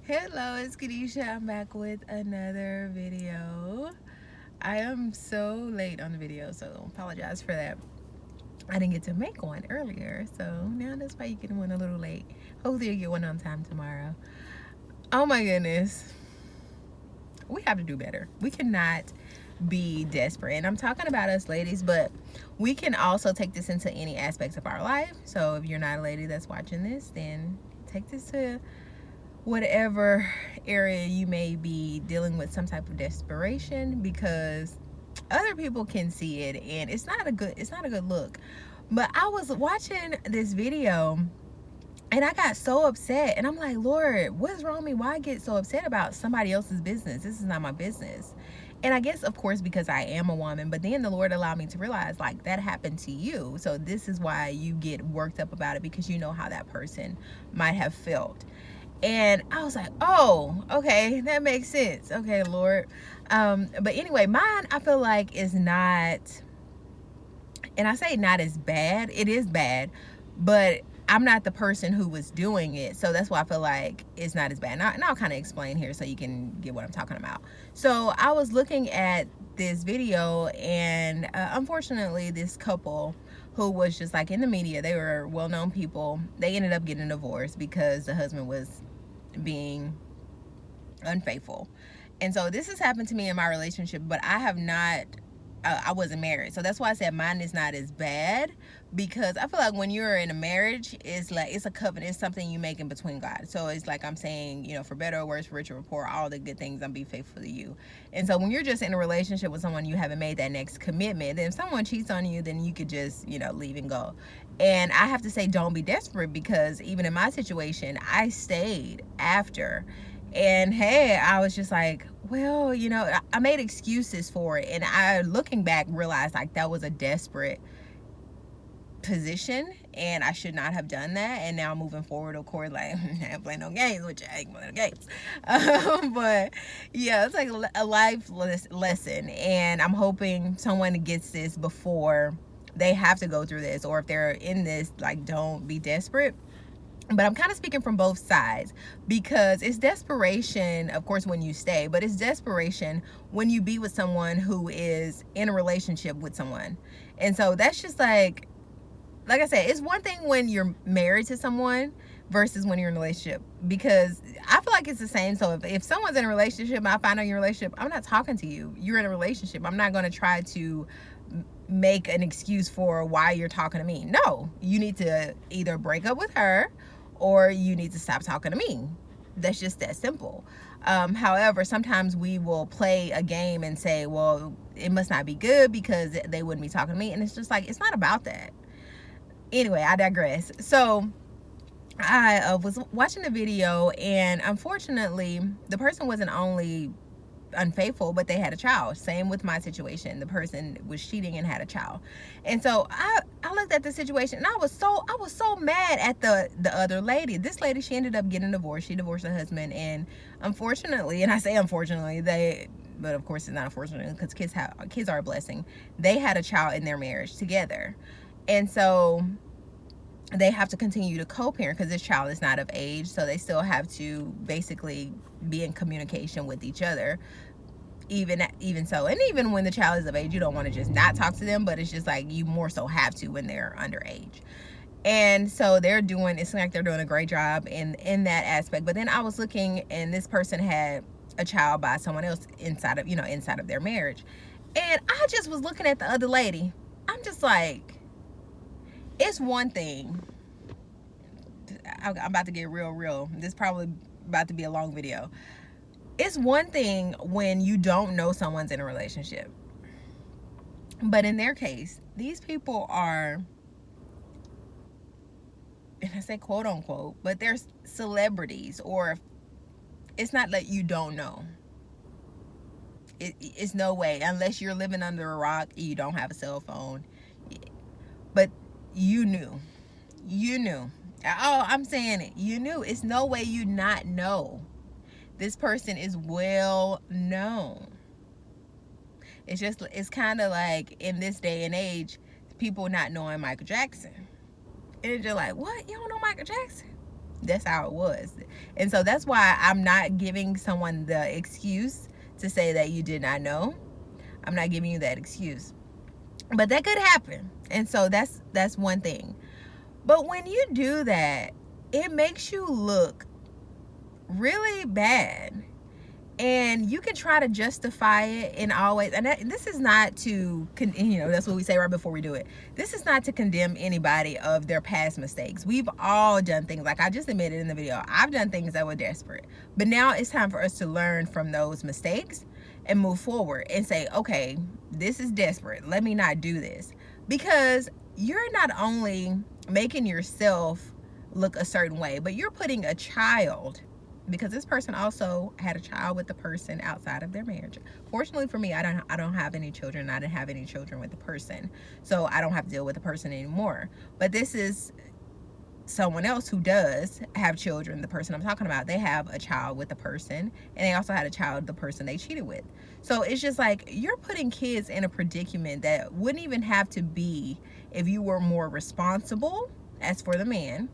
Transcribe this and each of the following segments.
Hello, it's Kadisha. I'm back with another video. I am so late on the video, so apologize for that. I didn't get to make one earlier, so now that's why you get one a little late. Hopefully you'll get one on time tomorrow. Oh my goodness. We have to do better. We cannot be desperate. And I'm talking about us ladies, but we can also take this into any aspects of our life. So if you're not a lady that's watching this, then take this to whatever area you may be dealing with some type of desperation, because other people can see it and it's not a good look. But I was watching this video and I got so upset, and I'm like, Lord, what's wrong with me? Why get so upset about somebody else's business? This is not my business. And I guess, of course, because I am a woman, but then the Lord allowed me to realize, like, that happened to you. So this is why you get worked up about it, because you know how that person might have felt. And I was like, oh, okay, that makes sense. Okay, Lord. But anyway, mine, I feel like, is not, and I say not as bad. It is bad, but I'm not the person who was doing it. So that's why I feel like it's not as bad. And I'll kind of explain here so you can get what I'm talking about. So I was looking at this video, and unfortunately, this couple who was just like in the media, they were well-known people, they ended up getting divorced because the husband was being unfaithful. And so this has happened to me in my relationship, but I have not, I wasn't married. So that's why I said mine is not as bad, because I feel like when you're in a marriage, it's like, it's a covenant. It's something you make in between God. So it's like I'm saying, you know, for better or worse, for richer or poor, all the good things, I'm be faithful to you. And so when you're just in a relationship with someone, you haven't made that next commitment, then if someone cheats on you, then you could just, you know, leave and go. And I have to say, don't be desperate, because even in my situation, I stayed after. And hey, I was just like, well, you know, I made excuses for it. And I, looking back, realized like that was a desperate position and I should not have done that. And now moving forward, of course, like, I ain't playing no games, which I ain't playing no games. But yeah, it's like a life lesson. And I'm hoping someone gets this before they have to go through this, or if they're in this, like, don't be desperate. But I'm kind of speaking from both sides, because it's desperation, of course, when you stay, but it's desperation when you be with someone who is in a relationship with someone. And so that's just like I said, it's one thing when you're married to someone versus when you're in a relationship, because I feel like it's the same. So if someone's in a relationship and I find out you're in a relationship, I'm not talking to you. You're in a relationship. I'm not going to try to make an excuse for why you're talking to me. No, you need to either break up with her or you need to stop talking to me. That's just that simple. However, sometimes we will play a game and say, well, it must not be good because they wouldn't be talking to me. And it's just like, it's not about that. Anyway, I digress. So I was watching the video, and unfortunately, the person wasn't only unfaithful, but they had a child. Same with my situation. The person was cheating and had a child. And so I looked at the situation, and I was so mad at the other lady. This lady, she ended up getting divorced. She divorced her husband, and unfortunately, and I say unfortunately, but of course it's not unfortunate, because kids are a blessing. They had a child in their marriage together. And so they have to continue to co-parent because this child is not of age, so they still have to basically be in communication with each other, even so. And even when the child is of age, you don't want to just not talk to them, but it's just like you more so have to when they're underage. And so it's like they're doing a great job in that aspect. But then I was looking, and this person had a child by someone else inside of their marriage. And I just was looking at the other lady. I'm just like, it's one thing. I'm about to get real. This is probably about to be a long video. It's one thing when you don't know someone's in a relationship. But in their case, these people are, and I say quote unquote, but they're celebrities, or it's not that you don't know. It's no way, unless you're living under a rock, you don't have a cell phone. But you knew. Oh, I'm saying it. You knew. It's no way you not know. This person is well known. It's kind of like in this day and age, people not knowing Michael Jackson. And it's just like, what? You don't know Michael Jackson? That's how it was. And so that's why I'm not giving someone the excuse to say that you did not know. I'm not giving you that excuse. But that could happen. And so that's one thing. But when you do that, it makes you look really bad. And you can try to justify it in always, and this is not to, that's what we say right before we do it. This is not to condemn anybody of their past mistakes. We've all done things, like I just admitted in the video, I've done things that were desperate. But now it's time for us to learn from those mistakes and move forward and say, okay, this is desperate. Let me not do this. Because you're not only making yourself look a certain way, but you're putting a child, because this person also had a child with the person outside of their marriage. Fortunately for me, I don't have any children. I didn't have any children with the person, so I don't have to deal with the person anymore. But this is someone else who does have children. The person I'm talking about, they have a child with the person, and they also had a child with the person they cheated with. So it's just like, you're putting kids in a predicament that wouldn't even have to be if you were more responsible, as for the man,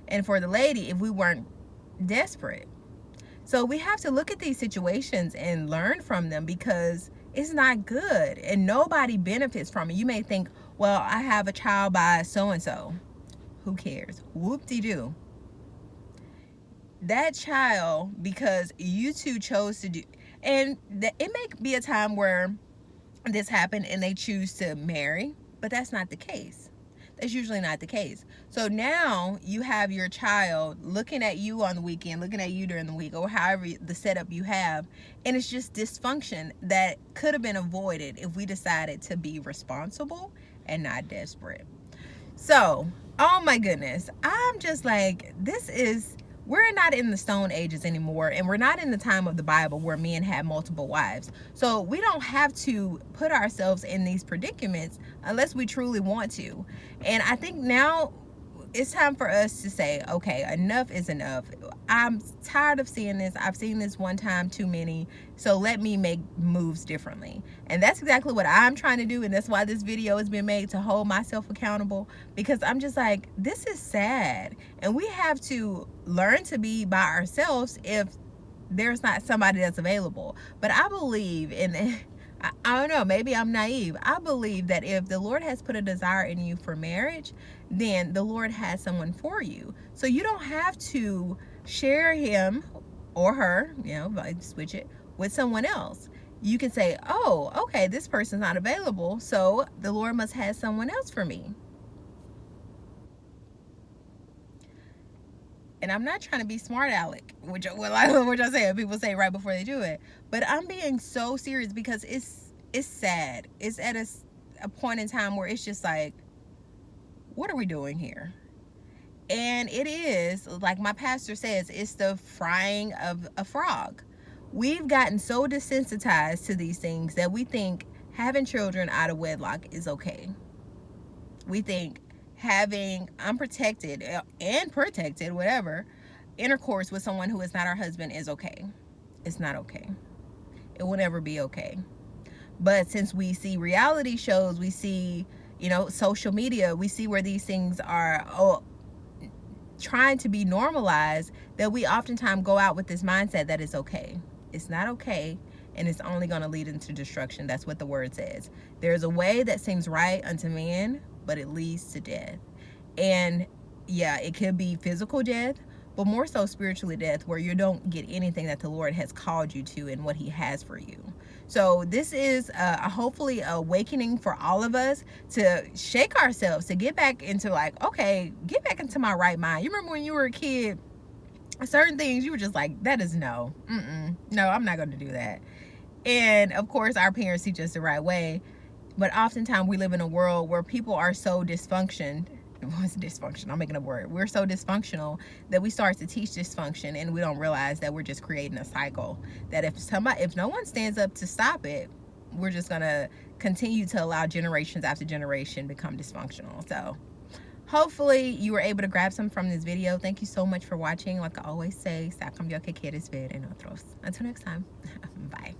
and for the lady, if we weren't desperate. So we have to look at these situations and learn from them, because it's not good and nobody benefits from it. You may think, well, I have a child by so-and-so. Who cares? Whoop-de-doo. That child, because you two chose to do, and it may be a time where this happened and they choose to marry, but that's not the case. That's usually not the case. So now you have your child looking at you on the weekend, looking at you during the week, or however the setup you have, and it's just dysfunction that could have been avoided if we decided to be responsible and not desperate. So, oh my goodness, I'm just like, we're not in the Stone Ages anymore, and we're not in the time of the Bible where men had multiple wives. So we don't have to put ourselves in these predicaments unless we truly want to. And I think now it's time for us to say, okay, enough is enough. I'm tired of seeing this. I've seen this one time too many. So let me make moves differently. And that's exactly what I'm trying to do. And that's why this video has been made, to hold myself accountable, because I'm just like, this is sad. And we have to learn to be by ourselves if there's not somebody that's available. But I believe in, I don't know, maybe I'm naive. I believe that if the Lord has put a desire in you for marriage, then the Lord has someone for you. So you don't have to share him or her, switch it with someone else. You can say, oh, okay, this person's not available, so the Lord must have someone else for me. And I'm not trying to be smart aleck, which I say, people say right before they do it, but I'm being so serious, because it's sad. It's at a point in time where it's just like, what are we doing here? And it is, like my pastor says, it's the frying of a frog. We've gotten so desensitized to these things that we think having children out of wedlock is okay. We think having unprotected and protected, whatever, intercourse with someone who is not our husband is okay. It's not okay. It will never be okay. But since we see reality shows, we see, social media, we see where these things are trying to be normalized, that we oftentimes go out with this mindset that it's okay. It's not okay, and it's only going to lead into destruction. That's what the word says. There's a way that seems right unto man, but it leads to death. And yeah, it could be physical death, but more so spiritually death, where you don't get anything that the Lord has called you to and what he has for you. So this is hopefully a awakening for all of us to shake ourselves, to get back into get back into my right mind. You remember when you were a kid, certain things you were just like, that is no, I'm not going to do that. And of course our parents teach us the right way, but oftentimes we live in a world where people are so dysfunctional. What's dysfunction? I'm making a word. We're so dysfunctional that we start to teach dysfunction, and we don't realize that we're just creating a cycle, that if no one stands up to stop it, we're just gonna continue to allow generations after generation become dysfunctional. So hopefully you were able to grab some from this video. Thank you so much for watching. Like I always say, sa cambio que quieres ver en otros. Until next time, bye.